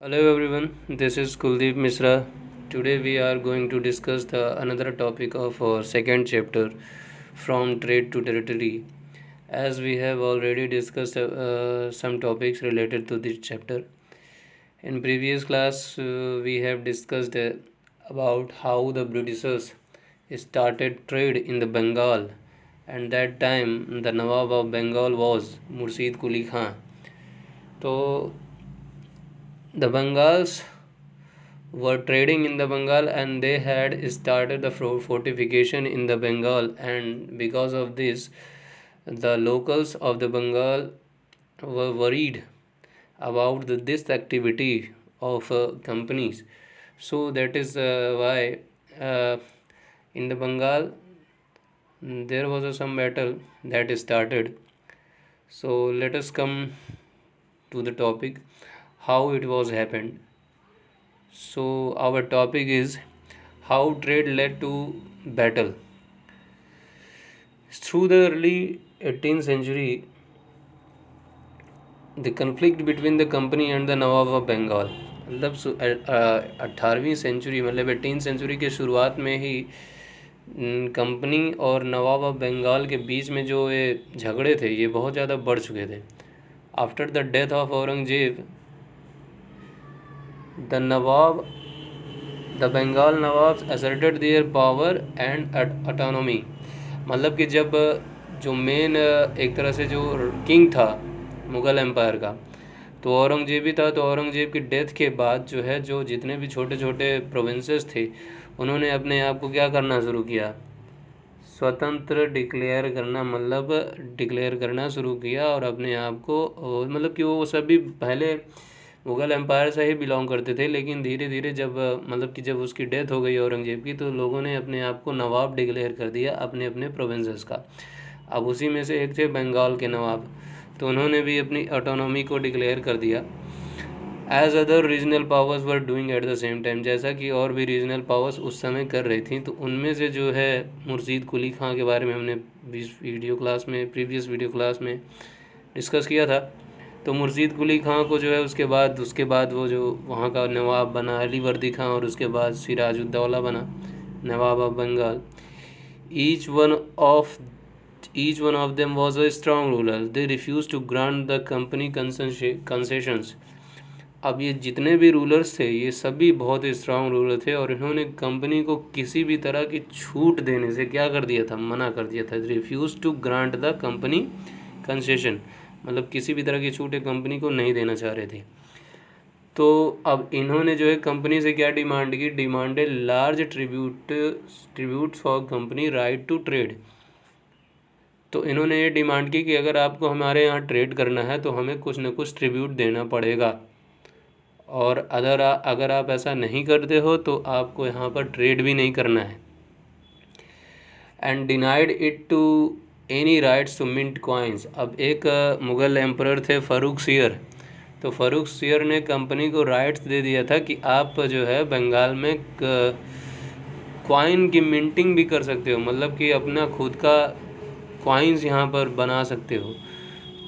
Hello everyone, this is Kuldeep Misra. Today we are going to discuss the another topic of our second chapter, from trade to territory. As we have already discussed some topics related to this chapter. In previous class we have discussed about how the Britishers started trade in the Bengal, and that time the Nawab of Bengal was Murshid Quli Khan. So the Bengals were trading in the Bengal, and they had started the fortification in the Bengal, and because of this the locals of the Bengal were worried about this activity of companies. So that is why uh, in the Bengal there was some battle that started. So let us come to the topic how it was happened. So our topic is how trade led to battle. Through the early 18th century, the conflict between the company and the Nawab of Bengal, मतलब 18वीं century मतलब 18th century के शुरुआत में ही company और नवाब of Bengal के बीच में जो ये झगड़े थे ये बहुत ज़्यादा बढ़ चुके थे. After the death of Aurangzeb, the nawab the Bengal nawabs asserted their power and autonomy. मतलब कि जब जो मेन एक तरह से जो किंग था मुग़ल एम्पायर का, तो औरंगजेब ही था. तो औरंगजेब की डेथ के बाद जो है जो जितने भी छोटे छोटे प्रोविंसेस थे उन्होंने अपने आप को क्या करना शुरू किया, स्वतंत्र डिक्लेयर करना, मतलब डिक्लेयर करना शुरू किया. और अपने आप को मतलब कि वो सभी पहले मुग़ल एम्पायर से ही बिलोंग करते थे, लेकिन धीरे धीरे जब मतलब कि जब उसकी डेथ हो गई औरंगजेब की, तो लोगों ने अपने आप को नवाब डिक्लेयर कर दिया अपने अपने प्रोविंसेस का. अब उसी में से एक थे बंगाल के नवाब, तो उन्होंने भी अपनी ऑटोनॉमी को डिक्लेयर कर दिया. As other regional powers were doing at the same time, जैसा कि और भी रीजनल पावर्स उस समय कर रही थी. तो उनमें से जो है मुर्शीद कुली खां के बारे में हमने प्रीवियस वीडियो क्लास में डिस्कस किया था. तो मुर्शीद कुली खां को जो है उसके बाद वो जो वहाँ का नवाब बना अली वर्दी खां, और उसके बाद सिराजुद्दौला बना Nawab of Bengal. Each one of each one of them was a strong ruler. They refused to grant the company concessions. अब ये जितने भी रूलर्स थे ये सभी बहुत ही स्ट्रांग रूलर थे, और इन्होंने कंपनी को किसी भी तरह की छूट देने से क्या कर दिया था, मना कर दिया था. Refuse to grant the company concession, मतलब किसी भी तरह की छूट कंपनी को नहीं देना चाह रहे थे. तो अब इन्होंने जो है कंपनी से क्या डिमांड की, demanded large tribute for company right to trade. तो इन्होंने ये डिमांड की कि अगर आपको हमारे यहाँ ट्रेड करना है तो हमें कुछ न कुछ ट्रिब्यूट देना पड़ेगा, और अगर आप ऐसा नहीं करते हो तो आपको यहाँ पर ट्रेड भी नहीं करना है. And denied it to any rights to mint coins. अब एक मुग़ल एम्परर थे फ़ारूक सियर, तो फ़ारूक सियर ने कंपनी को राइट्स दे दिया था कि आप जो है बंगाल में कॉइन की मिंटिंग भी कर सकते हो, मतलब कि अपना खुद का कॉइन्स यहाँ पर बना सकते हो.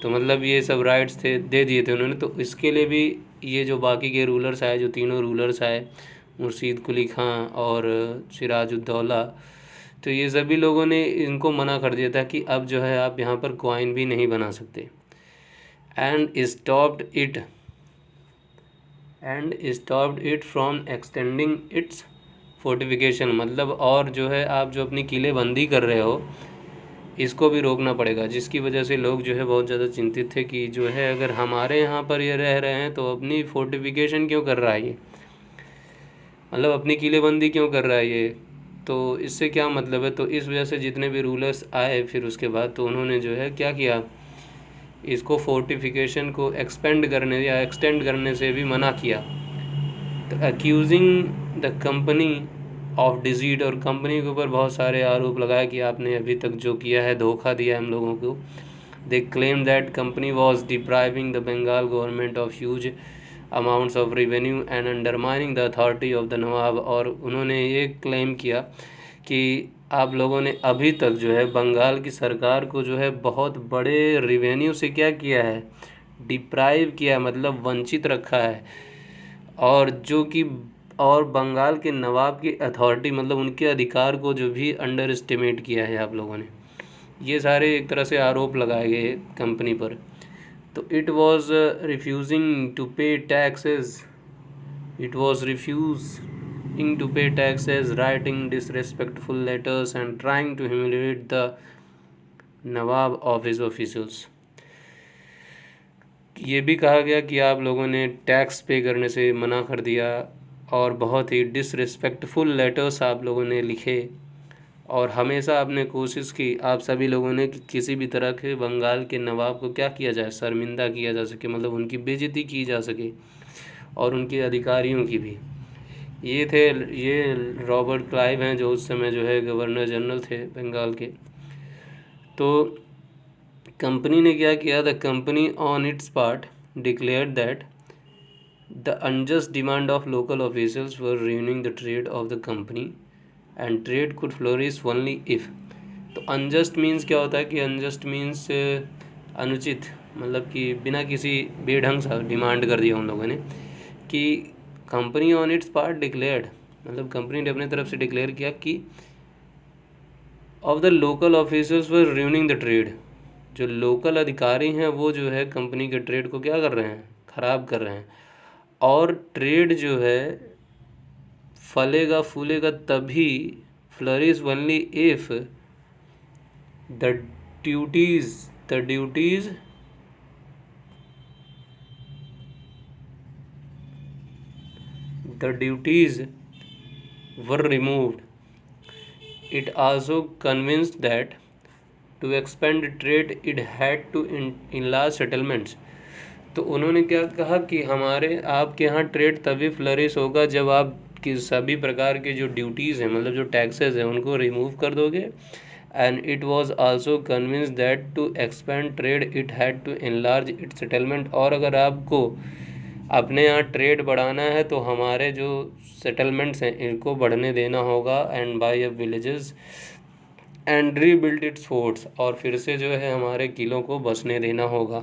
तो मतलब ये सब राइट्स थे दे दिए थे उन्होंने. तो इसके लिए भी ये जो बाकी के रूलर्स आए, जो तीनों रूलर्स आए, मुर्शीद कुली खां और सिराजुद्दौला, तो ये सभी लोगों ने इनको मना कर दिया था कि अब जो है आप यहाँ पर कॉइन भी नहीं बना सकते. And stopped it from extending its fortification. मतलब और जो है आप जो अपनी किलेबंदी कर रहे हो इसको भी रोकना पड़ेगा, जिसकी वजह से लोग जो है बहुत ज़्यादा चिंतित थे कि जो है अगर हमारे यहाँ पर ये रह रहे हैं तो अपनी फोर्टिफिकेशन क्यों कर रहा है ये, मतलब अपनी किलेबंदी क्यों कर रहा है ये, तो इससे क्या मतलब है. तो इस वजह से जितने भी रूलर्स आए फिर उसके बाद, तो उन्होंने जो है क्या किया, इसको फोर्टिफिकेशन को एक्सटेंड करने से भी मना किया. तो accusing the company of digit, और कंपनी के ऊपर बहुत सारे आरोप लगाए कि आपने अभी तक जो किया है धोखा दिया है हम लोगों को. They claim that company was depriving the Bengal government of huge amounts of revenue and undermining the authority of the Nawab. और उन्होंने ये क्लेम किया कि आप लोगों ने अभी तक जो है बंगाल की सरकार को जो है बहुत बड़े रिवेन्यू से क्या किया है, डिप्राइव किया, मतलब वंचित रखा है और जो कि और बंगाल के नवाब की अथॉरिटी मतलब उनके अधिकार को जो भी अंडर एस्टिमेट किया है आप लोगों ने। ये सारे एक तरह से आरोप लगाए गए कंपनी पर। तो it was refusing to pay taxes, it was refusing to pay taxes, writing disrespectful letters and trying to humiliate the Nawab of his officers. ये भी कहा गया कि आप लोगों ने टैक्स पे करने से मना कर दिया और बहुत ही डिसरिस्पेक्टफुल लेटर्स आप लोगों ने लिखे, और हमेशा आपने कोशिश की आप सभी लोगों ने कि किसी भी तरह के बंगाल के नवाब को क्या किया जाए, शर्मिंदा किया जा सके, मतलब उनकी बेइज्जती की जा सके और उनके अधिकारियों की भी। ये रॉबर्ट क्लाइव हैं जो उस समय जो है गवर्नर जनरल थे बंगाल के। तो कंपनी ने क्या किया, the company on it's part declared that the unjust demand of local officials were ruining the trade off the company and trade could flourish only if. तो अनजस्ट मीन्स क्या होता है कि अनजस्ट मीन्स अनुचित, मतलब कि बिना किसी बेढंग सा डिमांड कर दिया उन लोगों ने कि company on it's part declared, मतलब कंपनी ने अपने तरफ से डिक्लेयर किया कि of the local officers were ruining the trade, जो लोकल अधिकारी हैं वो जो है कंपनी के ट्रेड को क्या कर रहे हैं, ख़राब कर रहे हैं। और ट्रेड जो है फलेगा फूलेगा तभी, flourish only if the duties the duties the duties were removed. It also convinced that to expand trade it had to enlarge settlements। तो उन्होंने क्या कहा कि हमारे आपके यहाँ ट्रेड तभी फ्लरिश होगा जब आप कि सभी प्रकार के जो ड्यूटीज़ हैं, मतलब जो टैक्सेस हैं, उनको रिमूव कर दोगे। And it was also convince that to expand trade it had to enlarge it settlement. और अगर आपको अपने यहाँ ट्रेड बढ़ाना है तो हमारे जो सेटलमेंट्स हैं इनको बढ़ने देना होगा। And buy a villages and rebuild its forts, और फिर से जो है हमारे किलों को बसने देना होगा।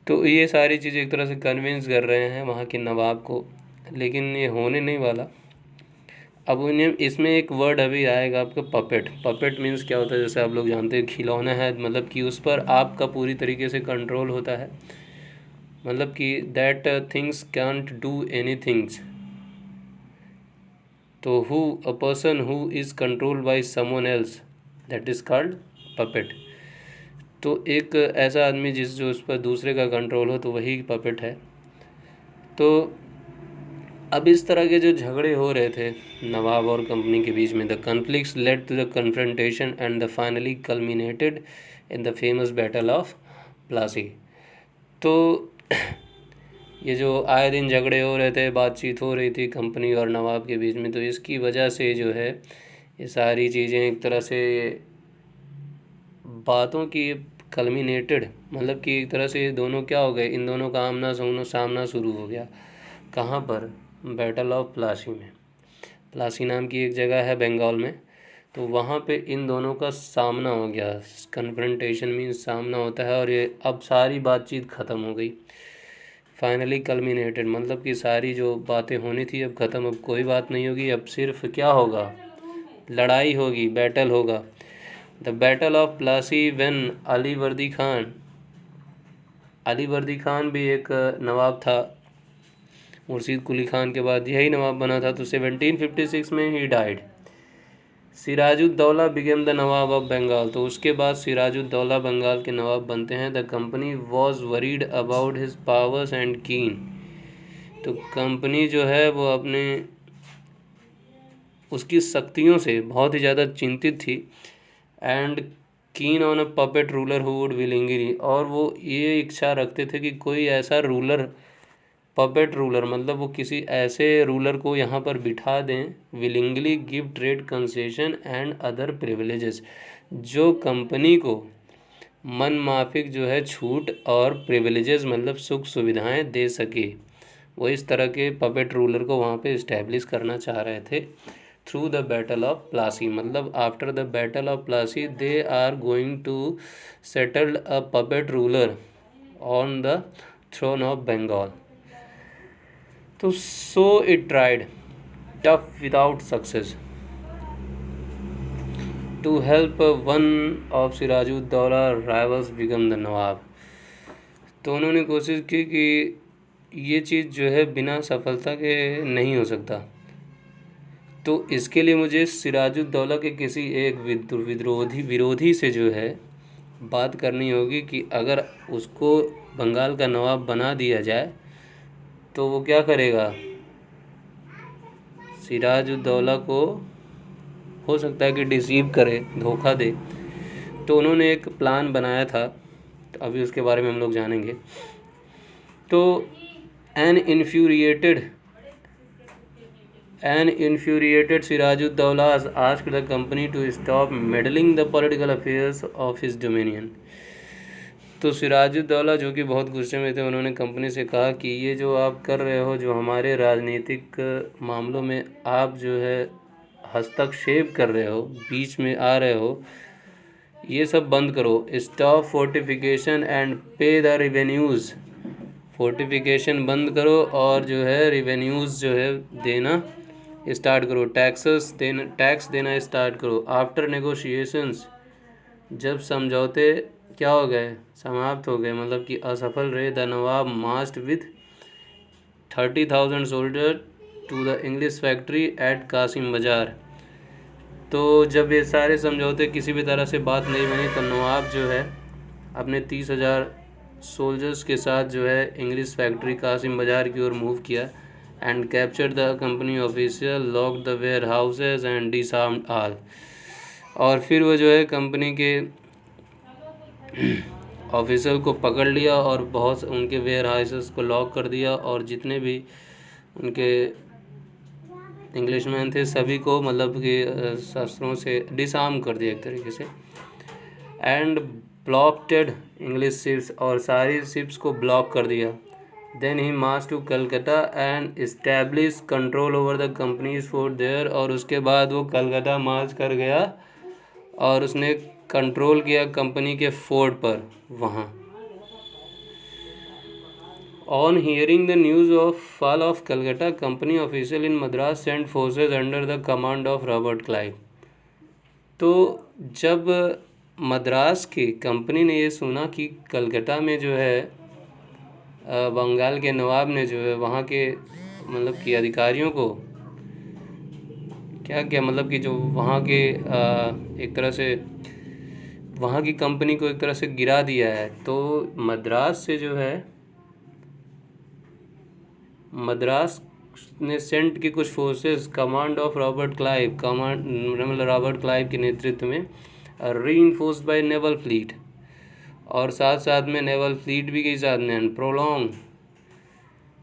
तो ये सारी चीज़ें एक तरह से कन्विंस कर रहे हैं वहाँ के नवाब को, लेकिन ये होने नहीं वाला। अब उन्हें इसमें एक वर्ड अभी आएगा आपका, पपेट। पपेट मीन्स क्या होता है, जैसे आप लोग जानते हैं खिलौना है, मतलब कि उस पर आपका पूरी तरीके से कंट्रोल होता है, मतलब कि that things can't do any things. तो who a person who is controlled by someone else that is called puppet. तो एक ऐसा आदमी जो उस पर दूसरे का कंट्रोल हो तो वही पपेट है। तो अब इस तरह के जो झगड़े हो रहे थे नवाब और कंपनी के बीच में, the conflicts led to the confrontation and the finally culminated in the famous battle of Plassey. तो ये जो आए दिन झगड़े हो रहे थे, बातचीत हो रही थी कंपनी और नवाब के बीच में, तो इसकी वजह से जो है ये सारी चीज़ें एक तरह से बातों की कल्मिनेटेड, मतलब कि एक तरह से ये दोनों क्या हो गए, इन दोनों का आमना सामना शुरू हो गया। कहाँ पर, बैटल ऑफ प्लासी में। प्लासी नाम की एक जगह है बंगाल में, तो वहाँ पे इन दोनों का सामना हो गया। कन्फ्रंटेशन मीन्स सामना होता है, और ये अब सारी बातचीत ख़त्म हो गई। फाइनली कल्मिनेटेड मतलब कि सारी जो बातें होनी थी अब ख़त्म, अब कोई बात नहीं होगी, अब सिर्फ क्या होगा, लड़ाई होगी, बैटल होगा। The battle of Plassey when Ali वर्दी खान भी एक नवाब था, मुर्शीद कुली खान के बाद यही नवाब बना था, तो 1756 में ही died. Sirajuddaulah became the Nawab of Bengal, तो उसके बाद सिराजुद्दौला बंगाल के नवाब बनते हैं। The company was worried about his powers and keen. तो कंपनी जो है वो अपने उसकी शक्तियों से बहुत ही ज़्यादा चिंतित थी। And keen on a puppet ruler who would willingly, और वो ये इच्छा रखते थे कि कोई ऐसा रूलर, पपेट रूलर मतलब वो किसी ऐसे रूलर को यहाँ पर बिठा दें, willingly give trade concession and other privileges, जो कंपनी को मन माफिक जो है छूट और प्रिविलेजेस मतलब सुख सुविधाएं दे सके। वो इस तरह के पपेट रूलर को वहाँ पे इस्टेब्लिश करना चाह रहे थे through the battle of Plassey. मतलब after the battle of Plassey they are going to settled a puppet ruler on the throne of Bengal. तो so it tried tough without success to help one of Sirajuddaula rivals become the Nawab. तो उन्होंने कोशिश की कि ये चीज़ जो है बिना सफलता के नहीं हो सकता, तो इसके लिए मुझे सिराजुद्दौला के किसी एक विरोधी से जो है बात करनी होगी कि अगर उसको बंगाल का नवाब बना दिया जाए तो वो क्या करेगा, सिराजुद्दौला को हो सकता है कि डिसीव करे, धोखा दे। तो उन्होंने एक प्लान बनाया था, तो अभी उसके बारे में हम लोग जानेंगे। तो N infuriated Sirajuddaulah asked the company to stop meddling the political affairs of his dominion। तो सिराजुद्दौला जो कि बहुत गुस्से में थे, उन्होंने कंपनी से कहा कि ये जो आप कर रहे हो, जो हमारे राजनीतिक मामलों में आप जो है हस्तक्षेप कर रहे हो, बीच में आ रहे हो, ये सब बंद करो। स्टॉप फोर्टिफिकेशन एंड पे द रिवेन्यूज़। फोर्टिफिकेशन बंद करो और जो है रिवेन्यूज़ जो है देना स्टार्ट करो, टैक्स देना स्टार्ट करो। आफ्टर नेगोशिएशंस, जब समझौते क्या हो गए, समाप्त हो गए, मतलब कि असफल रहे, the nawab marched with 30,000 soldier to the English factory at Kasim Bazar. तो जब ये सारे समझौते किसी भी तरह से बात नहीं बनी, तो नवाब जो है अपने 30,000 सोल्जर्स के साथ जो है इंग्लिश फैक्ट्री कासिम बाज़ार की ओर मूव किया and captured the company official, locked the warehouses and disarmed all. और फिर वो जो है कंपनी के ऑफिसर को पकड़ लिया और बहुत उनके वेयर हाउसेस को लॉक कर दिया, और जितने भी उनके इंग्लिशमैन थे सभी को मतलब कि शस्त्रों से डिसआर्म कर दिया एक तरीके से। एंड ब्लॉकटेड इंग्लिश शिप्स, और सारी शिप्स को ब्लॉक कर दिया। Then he march to Calcutta and establish control over the company's fort there. और उसके बाद वो कलकत्ता मार्च कर गया और उसने कंट्रोल किया कंपनी के फोर्ट पर वहाँ। On hearing the news of fall of Calcutta, company official in Madras sent forces under the command of Robert Clive. तो जब मद्रास की कंपनी ने ये सुना कि कलकत्ता में जो है बंगाल के नवाब ने जो है वहाँ के मतलब कि अधिकारियों को क्या क्या मतलब कि जो वहाँ के एक तरह से वहाँ की कंपनी को एक तरह से गिरा दिया है, तो मद्रास से जो है मद्रास ने सेंट की कुछ forces command of Robert Clive, मतलब रॉबर्ट क्लाइव के नेतृत्व में, रीइंफोर्स्ड बाय नेवल फ्लीट, और साथ साथ में नेवल फ्लीट भी के साथ में, and prolong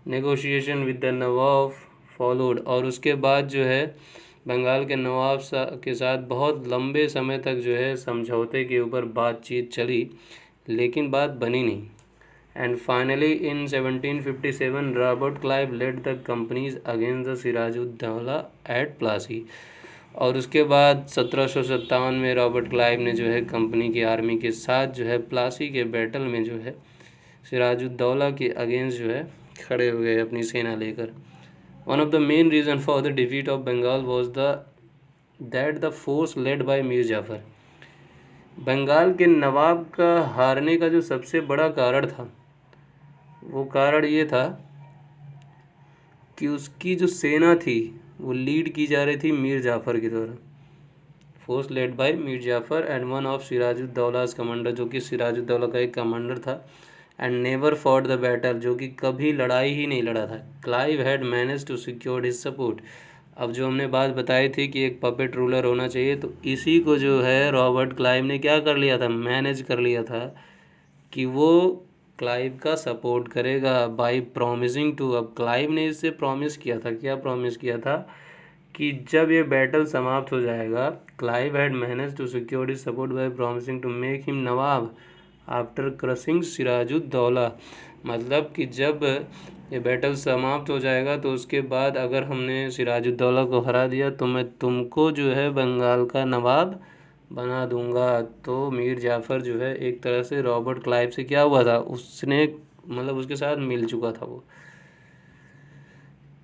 negotiation with the Nawab followed. और उसके बाद जो है बंगाल के नवाब के साथ बहुत लंबे समय तक जो है समझौते के ऊपर बातचीत चली, लेकिन बात बनी नहीं। And finally in 1757 Robert Clive led the company's against the Sirajuddaulah at Plassey. और उसके बाद 1757 में रॉबर्ट क्लाइव ने जो है कंपनी की आर्मी के साथ जो है प्लासी के बैटल में जो है सिराजुद्दौला के अगेंस्ट जो है खड़े हो गए अपनी सेना लेकर। One of the main reason for the defeat of Bengal was that the force led by Mir Jafar. Bengal के नवाब का हारने का जो सबसे बड़ा कारण था, वो कारण ये था कि उसकी जो सेना थी वो लीड की जा रही थी मीर जाफ़र की द्वारा। Force led by Mir Jafar and one of Sirajuddaula's commander, जो कि सिराजुद्दौला का एक कमांडर था, and never fought the battle, जो कि कभी लड़ाई ही नहीं लड़ा था। Clive had manage to secure his support. अब जो हमने बात बताई थी कि एक पपेट रूलर होना चाहिए, तो इसी को जो है रॉबर्ट क्लाइव ने क्या कर लिया था, मैनेज कर लिया था कि वो क्लाइव का सपोर्ट करेगा बाय प्रॉमिसिंग टू। अब क्लाइव ने इससे प्रॉमिस किया था, क्या प्रॉमिस किया था कि जब ये बैटल समाप्त हो जाएगा, Clive had manage to secure his support by promising to make him nawab after crushing Sirajuddaulah. मतलब कि जब ये बैटल समाप्त हो जाएगा तो उसके बाद अगर हमने सिराजुद्दौला को हरा दिया तो मैं तुमको जो है बंगाल का नवाब बना दूंगा। तो मीर जाफ़र जो है एक तरह से रॉबर्ट क्लाइव से क्या हुआ था, उसने मतलब उसके साथ मिल चुका था वो।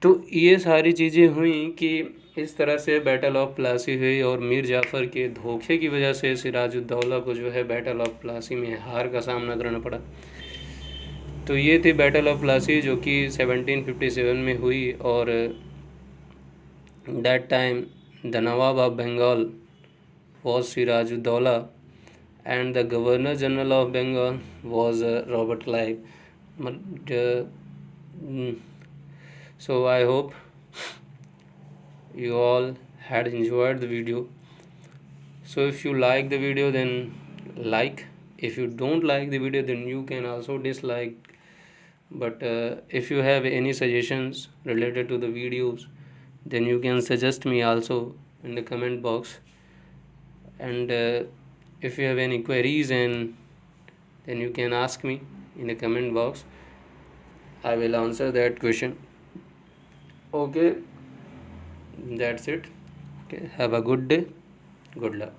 तो ये सारी चीज़ें हुई कि इस तरह से बैटल ऑफ प्लासी हुई और मीर जाफ़र के धोखे की वजह से सिराजुद्दौला को जो है बैटल ऑफ प्लासी में हार का सामना करना पड़ा। तो ये थी बैटल ऑफ प्लासी जो कि 1757 में हुई। और that time the Nawab of Bengal was Sirajuddaulah and the Governor General of Bengal was Robert Clive. But, so I hope you all had enjoyed the video. So if you like the video, then like. If you don't like the video, then you can also dislike. But if you have any suggestions related to the videos, then you can suggest me also in the comment box. And if you have any queries, and then you can ask me in the comment box. I will answer that question. Okay, that's it. Okay, have a good day. Good luck.